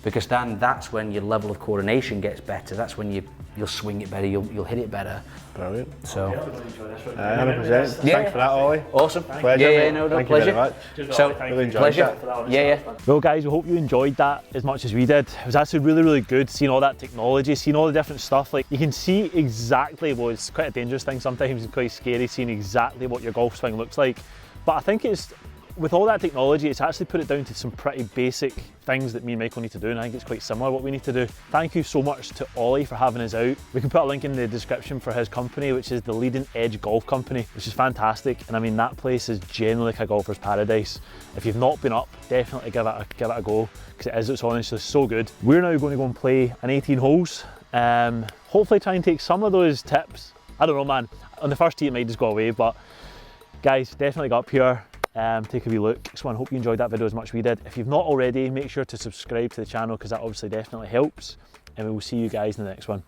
Because then that's when your level of coordination gets better. That's when you'll swing it better, you'll hit it better. Brilliant. So, 100%. Thanks for that, Ollie. Awesome. Pleasure. Yeah, no, Thank pleasure. you very much. So, Really enjoyed pleasure. that. Yeah. Well guys, we hope you enjoyed that as much as we did. It was actually really good seeing all that technology, seeing all the different stuff. Like, you can see exactly, well, it's quite a dangerous thing sometimes, it's quite scary seeing exactly what your golf swing looks like. But I think it's, with all that technology, it's actually put it down to some pretty basic things that me and Michael need to do, and I think it's quite similar what we need to do. Thank you so much to Ollie for having us out. We can put a link in the description for his company, which is the Leading Edge Golf Company, which is fantastic. And I mean, that place is genuinely like a golfer's paradise. If you've not been up, definitely give it a go, because it's honestly so good. We're now going to go and play an 18 holes. Hopefully try and take some of those tips. I don't know, man. On the first tee it might just go away, but guys, definitely go up here. Take a wee look. So I hope you enjoyed that video as much as we did. If you've not already, make sure to subscribe to the channel because that obviously definitely helps. And we will see you guys in the next one.